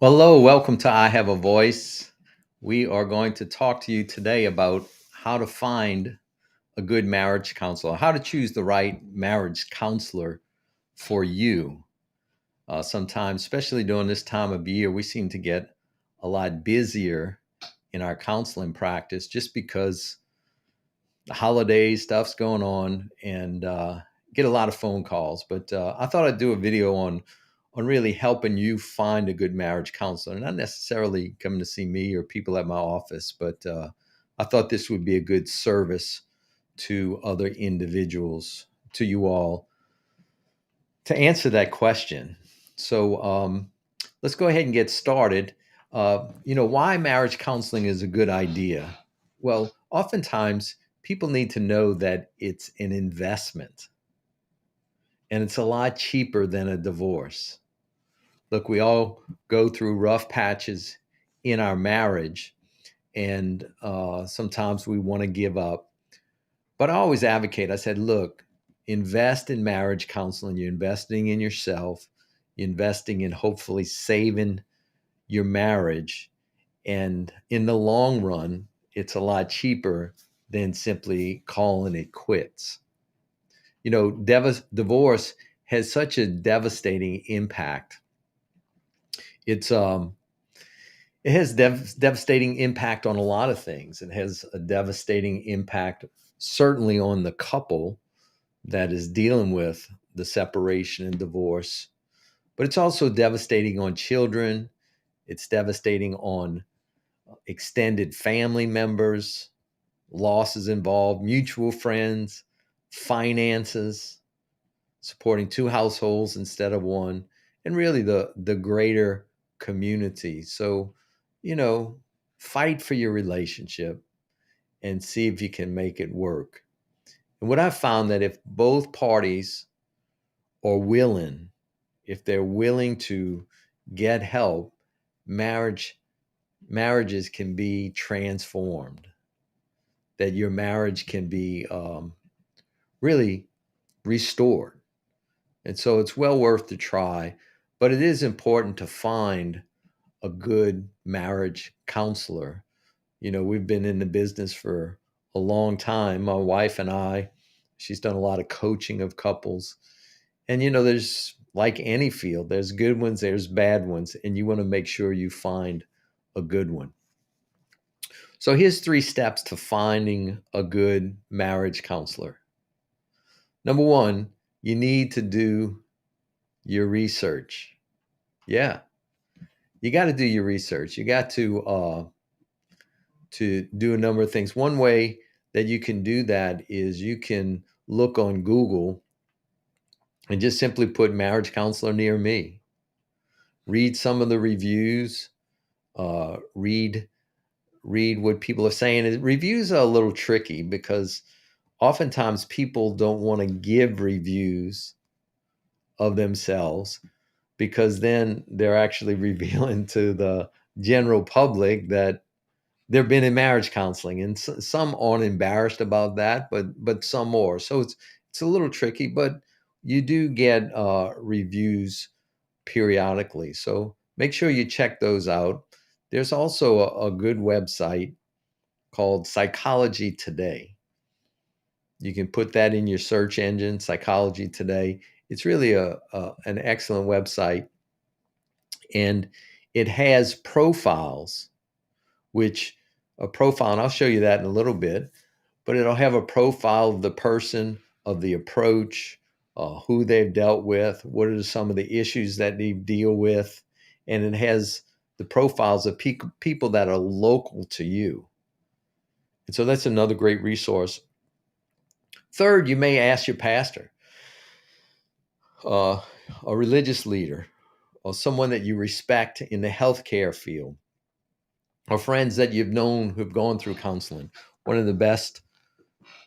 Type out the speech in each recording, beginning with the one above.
Well, hello, welcome to I Have a Voice. We are going to talk to you today about how to find a good marriage counselor, how to choose the right marriage counselor for you. Sometimes, especially during this time of year, we seem to get a lot busier in our counseling practice just because the holiday stuff's going on and get a lot of phone calls. But I thought I'd do a video on really helping you find a good marriage counselor, not necessarily coming to see me or people at my office, but I thought this would be a good service to other individuals, to you all, to answer that question. So let's go ahead and get started. Why marriage counseling is a good idea? Well, oftentimes people need to know that it's an investment and it's a lot cheaper than a divorce. Look, we all go through rough patches in our marriage, and sometimes we want to give up. But I always advocate, I said, look, invest in marriage counseling. You're investing in yourself, you're investing in hopefully saving your marriage. And in the long run, it's a lot cheaper than simply calling it quits. Divorce has such a devastating impact. It's it has devastating impact on a lot of things. It has a devastating impact, certainly on the couple that is dealing with the separation and divorce, but it's also devastating on children. It's devastating on extended family members, losses involved, mutual friends, finances, supporting two households instead of one, and really the greater community. So, you know, fight for your relationship and see if you can make it work. And what I've found that if both parties are willing, if they're willing to get help, marriages can be transformed. That your marriage can be really restored. And so it's well worth the try, but it is important to find a good marriage counselor. We've been in the business for a long time. My wife and I, she's done a lot of coaching of couples. And, there's like any field, there's good ones, there's bad ones, and you want to make sure you find a good one. So here's 3 steps to finding a good marriage counselor. Number 1, you need to do your research. Yeah, you got to do your research. You got to do a number of things. One way that you can do that is you can look on Google and just simply put marriage counselor near me. Read some of the reviews. Read what people are saying. Reviews are a little tricky because oftentimes people don't want to give reviews of themselves because then they're actually revealing to the general public that they've been in marriage counseling, and some aren't embarrassed about that, but some are. So it's a little tricky, but you do get reviews periodically. So make sure you check those out. There's also a good website called Psychology Today. You can put that in your search engine, Psychology Today. It's really an excellent website, and it has profiles, which a profile, and I'll show you that in a little bit, but it'll have a profile of the person, of the approach, who they've dealt with, what are some of the issues that they deal with, and it has the profiles of people that are local to you. And so that's another great resource. Third, you may ask your pastor, uh, a religious leader, or someone that you respect in the healthcare field, or friends that you've known who've gone through counseling. One of the best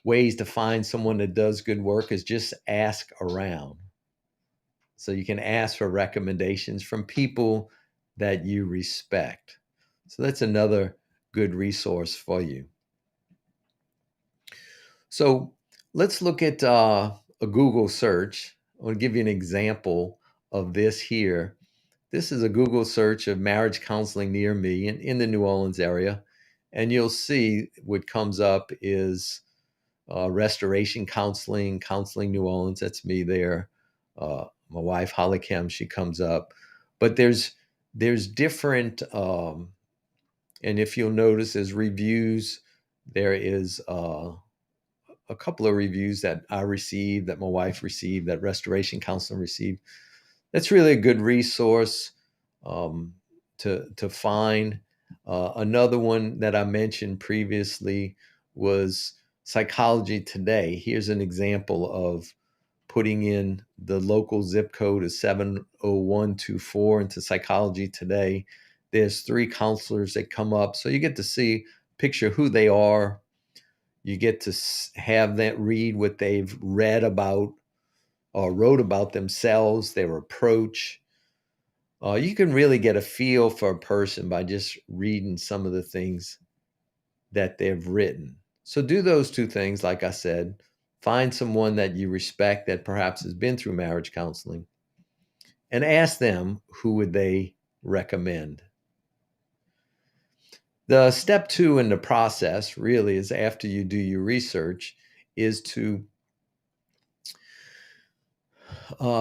ways to find someone that does good work is just ask around. So you can ask for recommendations from people that you respect. So that's another good resource for you. So let's look at a Google search. I'll give you an example of this here this is a Google search of marriage counseling near me in the New Orleans area. And you'll see what comes up is restoration counseling, counseling New Orleans. That's me there. My wife, Holly Kim, she comes up. But there's different, and if you'll notice, as reviews, there is a couple of reviews that I received, that my wife received, that restoration counseling received. That's really a good resource to find. Another one that I mentioned previously was Psychology Today. Here's an example of putting in the local zip code of 70124 into Psychology Today. There's 3 counselors that come up, so you get to see, picture who they are. You get to have that, read what they've read about or wrote about themselves, their approach. You can really get a feel for a person by just reading some of the things that they've written. So do those 2 things, like I said. Find someone that you respect that perhaps has been through marriage counseling and ask them who would they recommend. The step 2 in the process really is, after you do your research, is to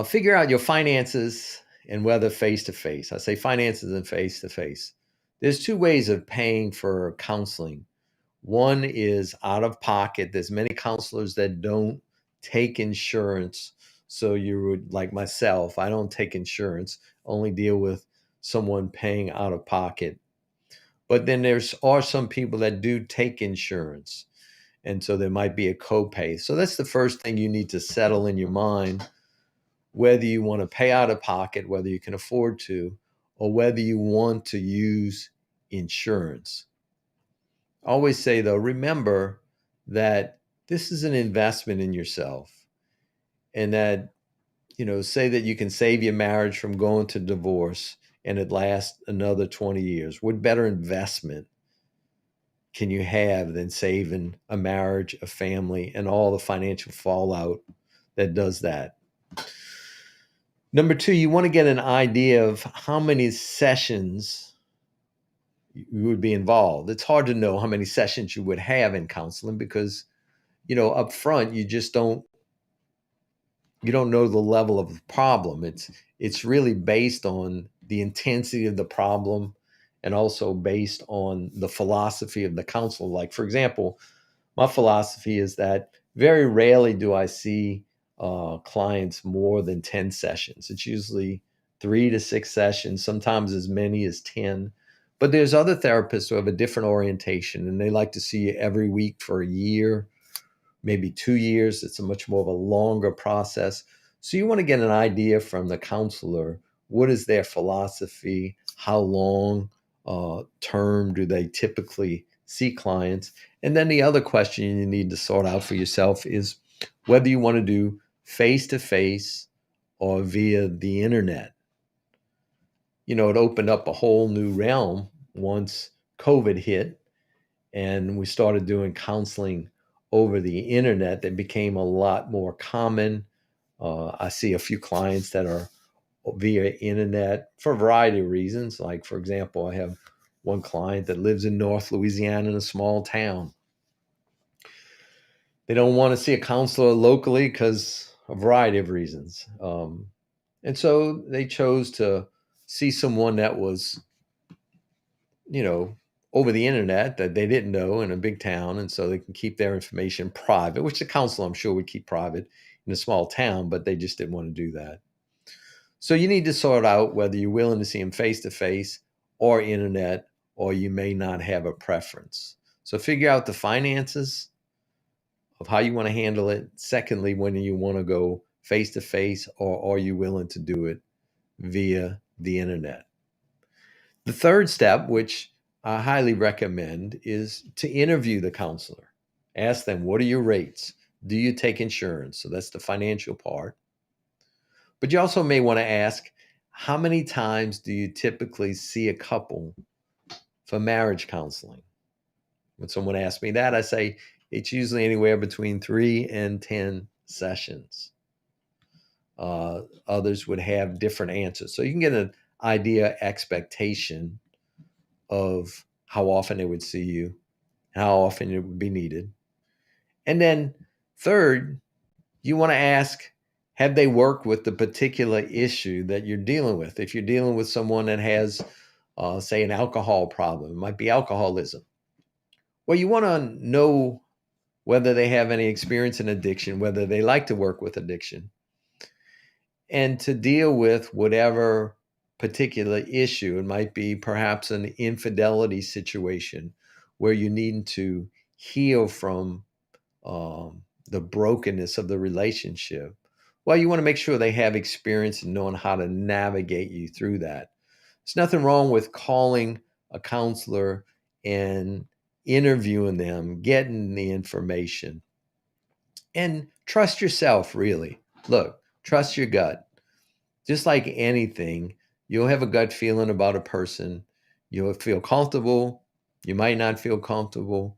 figure out your finances and whether face to face. I say finances and face to face. There's 2 ways of paying for counseling. One is out of pocket. There's many counselors that don't take insurance. So you would, like myself, I don't take insurance, only deal with someone paying out of pocket. But then are some people that do take insurance. And so there might be a copay. So that's the first thing you need to settle in your mind, whether you want to pay out of pocket, whether you can afford to, or whether you want to use insurance. I always say, though, remember that this is an investment in yourself, and that, say that you can save your marriage from going to divorce and it lasts another 20 years. What better investment can you have than saving a marriage, a family, and all the financial fallout that does that? Number 2, you want to get an idea of how many sessions you would be involved. It's hard to know how many sessions you would have in counseling because, up front, you don't know the level of the problem. It's really based on the intensity of the problem and also based on the philosophy of the counselor. Like, for example, my philosophy is that very rarely do I see clients more than 10 sessions. It's usually 3 to 6 sessions, sometimes as many as 10. But there's other therapists who have a different orientation, and they like to see you every week for a year, maybe 2 years. It's a much more of a longer process. So you want to get an idea from the counselor. What is their philosophy? How long term do they typically see clients? And then the other question you need to sort out for yourself is whether you want to do face-to-face or via the internet. It opened up a whole new realm once COVID hit and we started doing counseling over the internet. That became a lot more common. I see a few clients that are via internet for a variety of reasons. Like, for example, I have one client that lives in North Louisiana in a small town. They don't want to see a counselor locally because a variety of reasons. And so they chose to see someone that was, over the internet, that they didn't know, in a big town. And so they can keep their information private, which the counselor, I'm sure, would keep private in a small town, but they just didn't want to do that. So you need to sort out whether you're willing to see them face to face or internet, or you may not have a preference. So figure out the finances of how you want to handle it. Secondly, when you want to go face to face, or are you willing to do it via the internet? The third step, which I highly recommend, is to interview the counselor. Ask them, what are your rates? Do you take insurance? So that's the financial part. But you also may want to ask, how many times do you typically see a couple for marriage counseling? When someone asks me that, I say it's usually anywhere between 3 and 10 sessions. Others would have different answers. So you can get an idea, expectation of how often they would see you, how often it would be needed. And then third, you want to ask, have they worked with the particular issue that you're dealing with? If you're dealing with someone that has, say, an alcohol problem, it might be alcoholism. Well, you want to know whether they have any experience in addiction, whether they like to work with addiction, and to deal with whatever particular issue. It might be perhaps an infidelity situation where you need to heal from the brokenness of the relationship. Well, you want to make sure they have experience in knowing how to navigate you through that. There's nothing wrong with calling a counselor and interviewing them, getting the information, and trust yourself, really. Look, trust your gut. Just like anything, you'll have a gut feeling about a person. You'll feel comfortable. You might not feel comfortable.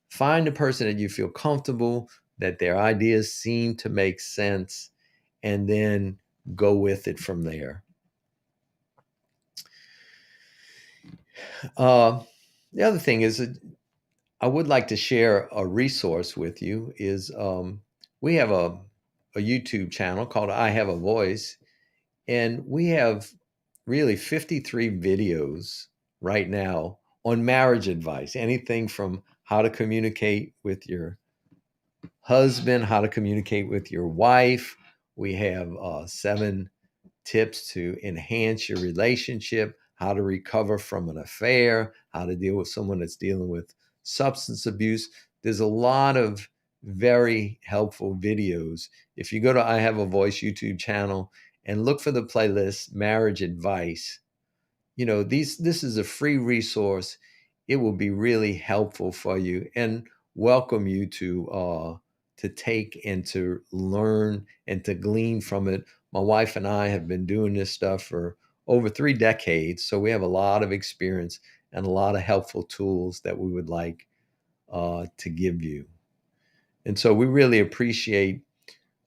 Find a person that you feel comfortable, that their ideas seem to make sense, and then go with it from there. The other thing is that I would like to share a resource with you is we have a YouTube channel called I Have a Voice, and we have really 53 videos right now on marriage advice, anything from how to communicate with your husband, how to communicate with your wife. We have 7 tips to enhance your relationship, how to recover from an affair, how to deal with someone that's dealing with substance abuse. There's a lot of very helpful videos. If you go to I Have a Voice YouTube channel and look for the playlist Marriage Advice, this is a free resource. It will be really helpful for you and welcome you to take and to learn and to glean from it. My wife and I have been doing this stuff for over 3 decades, so we have a lot of experience and a lot of helpful tools that we would like to give you. And so we really appreciate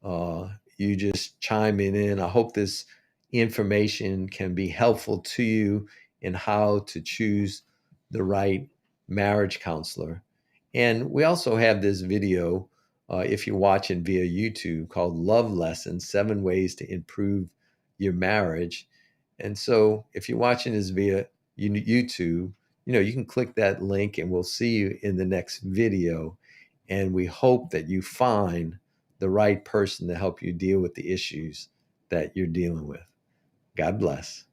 you just chiming in. I hope this information can be helpful to you in how to choose the right marriage counselor. And we also have this video, if you're watching via YouTube, called Love Lessons 7 Ways to Improve Your Marriage. And so if you're watching this via YouTube, you can click that link and we'll see you in the next video. And we hope that you find the right person to help you deal with the issues that you're dealing with. God bless.